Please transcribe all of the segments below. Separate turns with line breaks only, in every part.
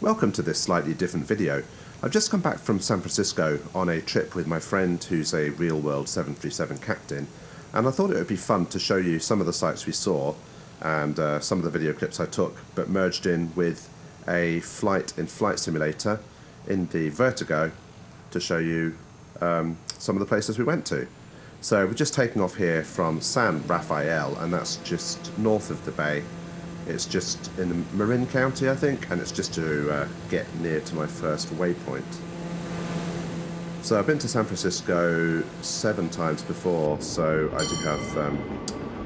Welcome to this slightly different video. I've just come back from San Francisco on a trip with my friend who's a real-world 737 captain, and I thought it would be fun to show you some of the sights we saw and some of the video clips I took, but merged in with a flight in Flight Simulator in the Vertigo to show you some of the places we went to. So we're just taking off here from San Rafael, and that's just north of the bay. It's just in Marin County, I think, and it's just to get near to my first waypoint. So I've been to San Francisco 7 times before, so I do have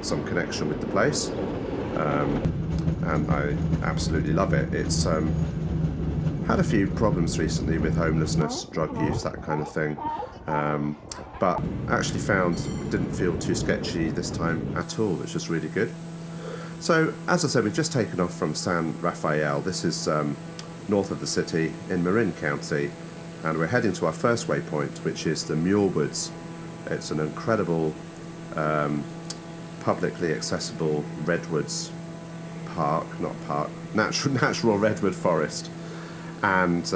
some connection with the place, and I absolutely love it. It's had a few problems recently with homelessness, drug use, that kind of thing, but actually found it didn't feel too sketchy this time at all, which was really good. So, as I said, we've just taken off from San Rafael. This is north of the city in Marin County, and we're heading to our first waypoint, which is the Muir Woods. It's an incredible, publicly accessible redwoods natural redwood forest, and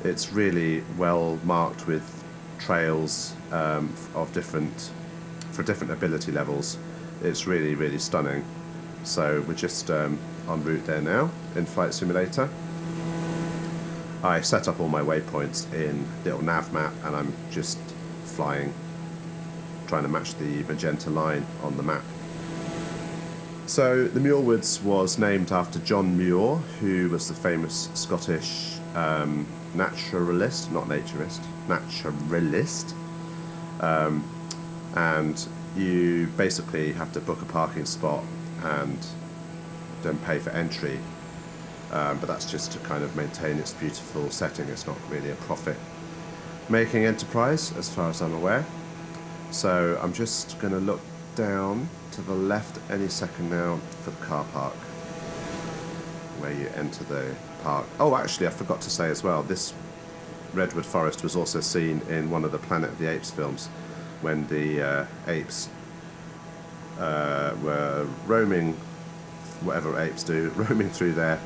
it's really well marked with trails for different ability levels. It's really, really stunning. So we're just en route there now in Flight Simulator. I set up all my waypoints in little nav map, and I'm just flying, trying to match the magenta line on the map. So the Muir Woods was named after John Muir, who was the famous Scottish naturalist, not naturist, naturalist. And you basically have to book a parking spot and then pay for entry, but that's just to kind of maintain its beautiful setting. It's not really a profit-making enterprise as far as I'm aware. So I'm just going to look down to the left any second now for the car park where you enter the park. Oh, actually, I forgot to say as well, this redwood forest was also seen in one of the Planet of the Apes films, when the apes were roaming, whatever apes do, roaming through there,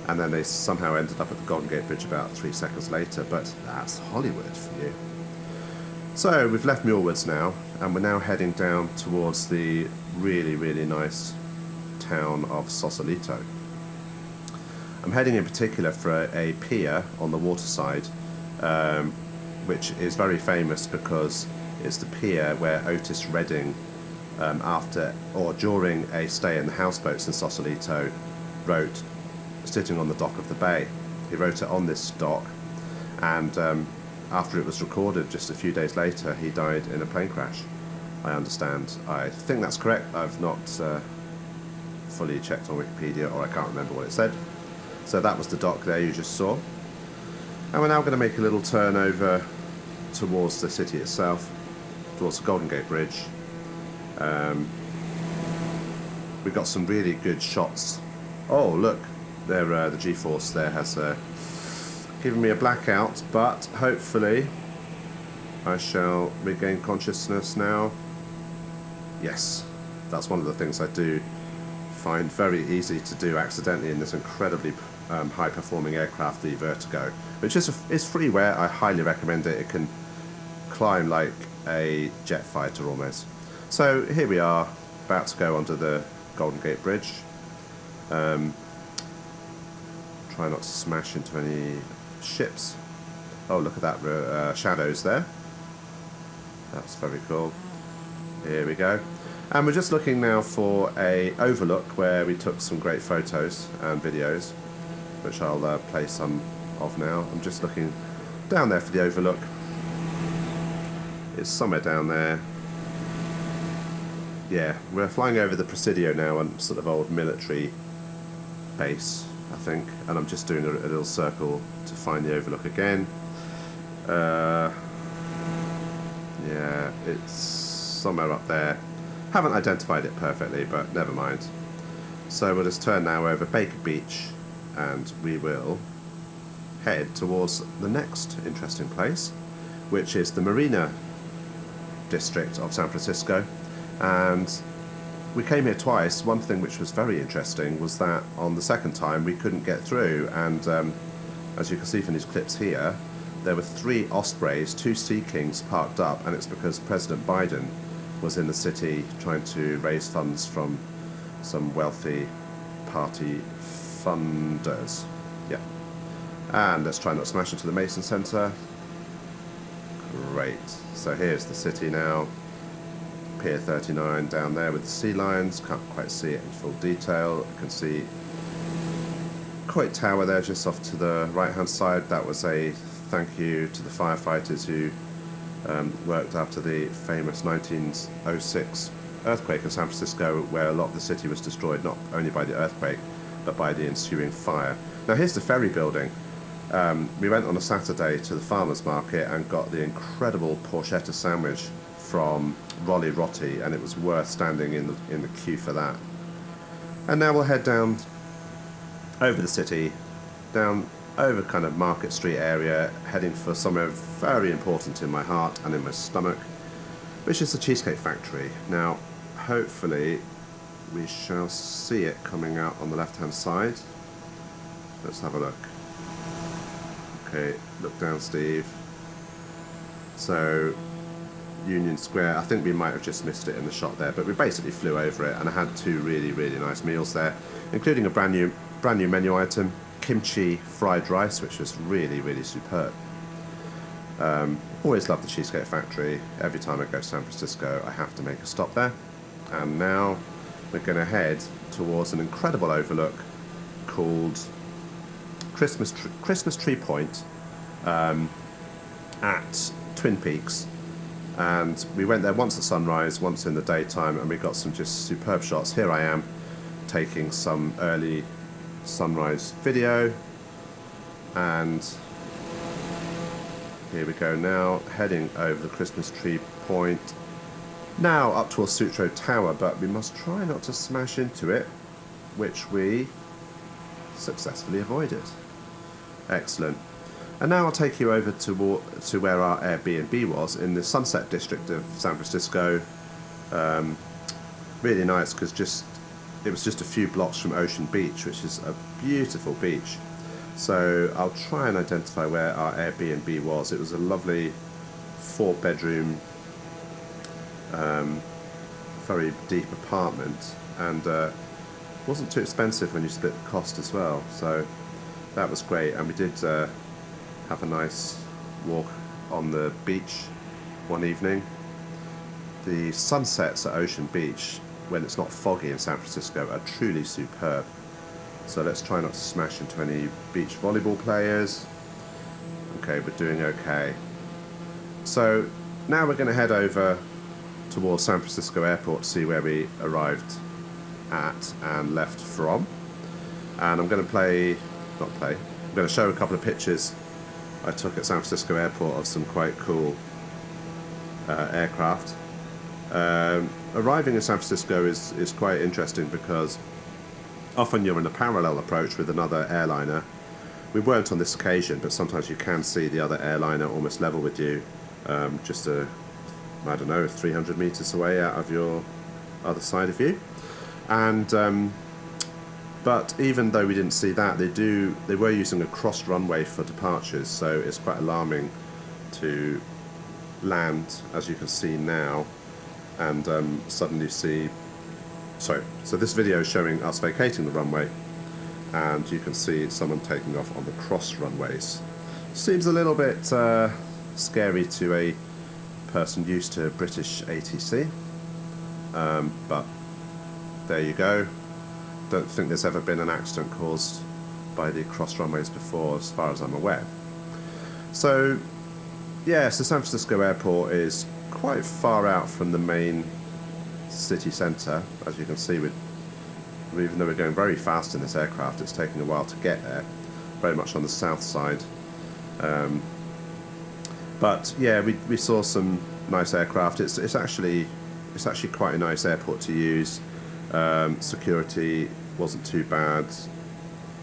and then they somehow ended up at the Golden Gate Bridge about 3 seconds later, but that's Hollywood for you. So we've left Muir Woods now, and we're now heading down towards the really, really nice town of Sausalito. I'm heading in particular for a pier on the waterside, which is very famous because it's the pier where Otis Redding, after or during a stay in the houseboats in Sausalito, wrote sitting on the dock of the bay. He wrote it on this dock, and after it was recorded just a few days later, he died in a plane crash, I understand. I think that's correct. I've not fully checked on Wikipedia, or I can't remember what it said. So that was the dock there you just saw. And we're now going to make a little turn over towards the city itself, towards the Golden Gate Bridge. We've got some really good shots. Oh, look, there, the G-force there has given me a blackout, but hopefully I shall regain consciousness now. Yes, that's one of the things I do find very easy to do accidentally in this incredibly high-performing aircraft, the Vertigo, which is freeware. I highly recommend it. It can climb like a jet fighter almost. So here we are, about to go onto the Golden Gate Bridge. Try not to smash into any ships. Oh, look at that shadows there. That's very cool. Here we go. And we're just looking now for a overlook where we took some great photos and videos, which I'll play some of now. I'm just looking down there for the overlook. It's somewhere down there. Yeah, we're flying over the Presidio now, on sort of old military base, I think, and I'm just doing a little circle to find the overlook again. Yeah, it's somewhere up there. Haven't identified it perfectly, but never mind. So we'll just turn now over Baker Beach, and we will head towards the next interesting place, which is the Marina district of San Francisco. And we came here twice. One thing which was very interesting was that on the second time we couldn't get through, and as you can see from these clips here, there were 3 Ospreys, 2 Sea Kings parked up, and it's because President Biden was in the city trying to raise funds from some wealthy party funders. Yeah. And let's try not to smash into the Mason Centre. Great. So here's the city now. Pier 39 down there with the sea lions. Can't quite see it in full detail. You can see Coit Tower there just off to the right hand side. That was a thank you to the firefighters who worked after the famous 1906 earthquake in San Francisco, where a lot of the city was destroyed not only by the earthquake but by the ensuing fire. Now here's the ferry building. We went on a Saturday to the farmers market and got the incredible porchetta sandwich from Rolly Rotti, and it was worth standing in the queue for that. And now we'll head down over the city, down over kind of Market Street area, heading for somewhere very important in my heart and in my stomach, which is the Cheesecake Factory. Now, hopefully, we shall see it coming out on the left-hand side. Let's have a look. Okay, look down, Steve. So, Union Square, I think we might have just missed it in the shot there, but we basically flew over it, and I had 2 really, really nice meals there, including a brand new menu item, kimchi fried rice, which was really, really superb. Always love the Cheesecake Factory. Every time I go to San Francisco, I have to make a stop there. And now we're going to head towards an incredible overlook called Christmas Tree Point at Twin Peaks. And we went there once at sunrise, once in the daytime, and we got some just superb shots. Here I am taking some early sunrise video, and here we go now, heading over the Christmas Tree Point, now up towards Sutro Tower, but we must try not to smash into it, which we successfully avoided. Excellent. And now I'll take you over to where our Airbnb was in the Sunset District of San Francisco. Really nice, because it was just a few blocks from Ocean Beach, which is a beautiful beach. So I'll try and identify where our Airbnb was. It was a lovely 4-bedroom, very deep apartment, and wasn't too expensive when you split the cost as well. So that was great, and we did have a nice walk on the beach one evening. The sunsets at Ocean Beach, when it's not foggy in San Francisco, are truly superb. So let's try not to smash into any beach volleyball players. Okay, we're doing okay. So now we're going to head over towards San Francisco Airport to see where we arrived at and left from. And I'm going to I'm going to show a couple of pictures I took at San Francisco Airport of some quite cool aircraft. Arriving in San Francisco is quite interesting, because often you're in a parallel approach with another airliner. We weren't on this occasion, but sometimes you can see the other airliner almost level with you, just I don't know, 300 meters away out of your other side of you. And but even though we didn't see that, they were using a cross runway for departures, so it's quite alarming to land, as you can see now, and suddenly see. So this video is showing us vacating the runway, and you can see someone taking off on the cross runways. Seems a little bit scary to a person used to British ATC, but there you go. Don't think there's ever been an accident caused by the cross runways before, as far as I'm aware. So yeah, so San Francisco Airport is quite far out from the main city centre, as you can see. Even though we're going very fast in this aircraft, it's taking a while to get there, very much on the south side. But yeah, we saw some nice aircraft. It's actually quite a nice airport to use. Security wasn't too bad.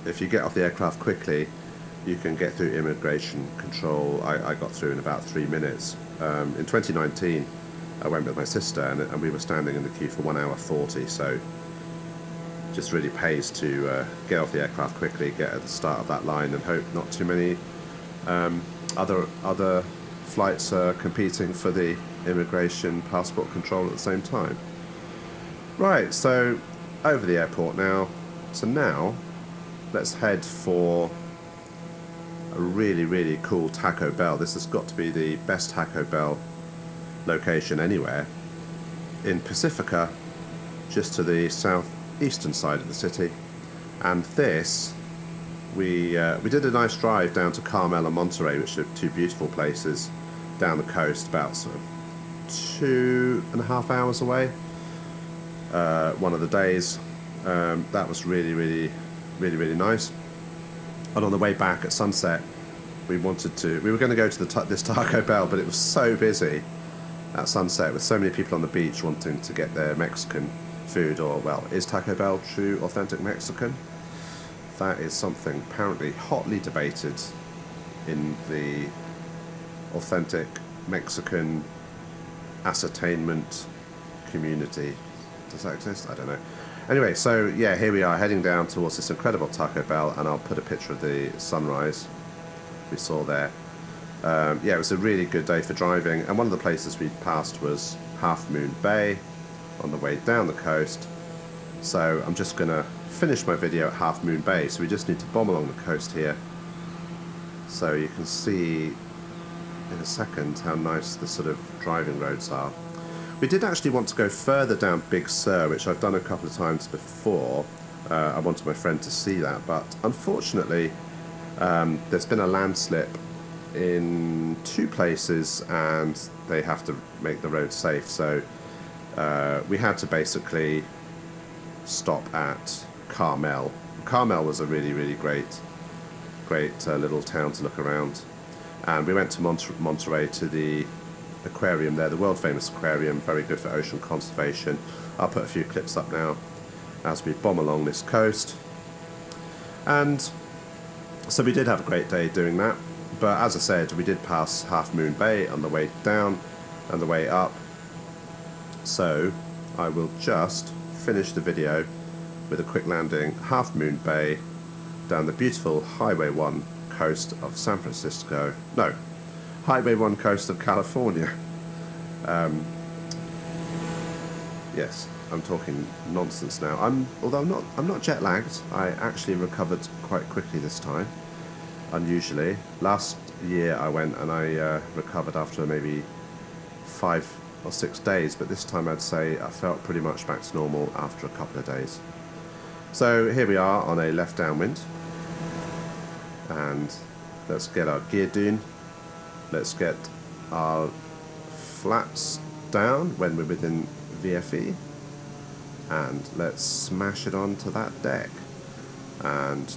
If you get off the aircraft quickly, you can get through immigration control. I got through in about 3 minutes. In 2019, I went with my sister, and we were standing in the queue for 1 hour 40, so just really pays to get off the aircraft quickly, get at the start of that line, and hope not too many other flights are competing for the immigration passport control at the same time. Right, so over the airport now. So now let's head for a really cool Taco Bell. This has got to be the best Taco Bell location anywhere in Pacifica, just to the southeastern side of the city. And this, we did a nice drive down to Carmel and Monterey, which are two beautiful places down the coast, about sort of 2.5 hours away. One of the days, that was really nice. And on the way back at sunset, we were going to go to this Taco Bell, but it was so busy at sunset with so many people on the beach wanting to get their Mexican food. Or, well, is Taco Bell true authentic Mexican? That is something apparently hotly debated in the authentic Mexican ascertainment community. Does that exist? I don't know. Anyway, so yeah, here we are heading down towards this incredible Taco Bell, and I'll put a picture of the sunrise we saw there. Yeah, it was a really good day for driving, and one of the places we passed was Half Moon Bay on the way down the coast. So I'm just going to finish my video at Half Moon Bay, so we just need to bomb along the coast here. So you can see in a second how nice the sort of driving roads are. We did actually want to go further down Big Sur, which I've done a couple of times before. I wanted my friend to see that, but unfortunately there's been a landslip in two places and they have to make the road safe, so we had to basically stop at Carmel. Carmel was a really great little town to look around, and we went to Monterey to the aquarium there, the world famous aquarium, very good for ocean conservation. I'll put a few clips up now as we bomb along this coast. And so we did have a great day doing that, but as I said, we did pass Half Moon Bay on the way down and the way up. So I will just finish the video with a quick landing Half Moon Bay down the beautiful Highway 1 coast of San Francisco. No, Highway 1 coast of California. Yes, I'm talking nonsense now. Although I'm not jet lagged. I actually recovered quite quickly this time, unusually. Last year I went and I recovered after maybe 5 or 6 days, but this time I'd say I felt pretty much back to normal after a couple of days. So here we are on a left downwind, and let's get our gear down. Let's get our flaps down when we're within VFE, and let's smash it onto that deck and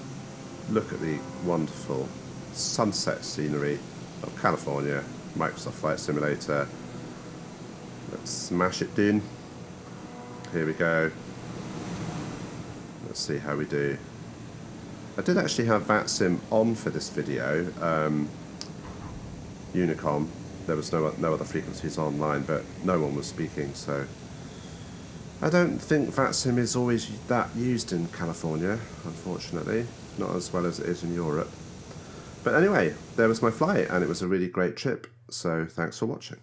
look at the wonderful sunset scenery of California, Microsoft Flight Simulator. Let's smash it down. Here we go. Let's see how we do. I did actually have VATSIM on for this video. Unicom. There was no other frequencies online, but no one was speaking, so I don't think VATSIM is always that used in California, unfortunately, not as well as it is in Europe. But anyway, there was my flight, and it was a really great trip, so thanks for watching.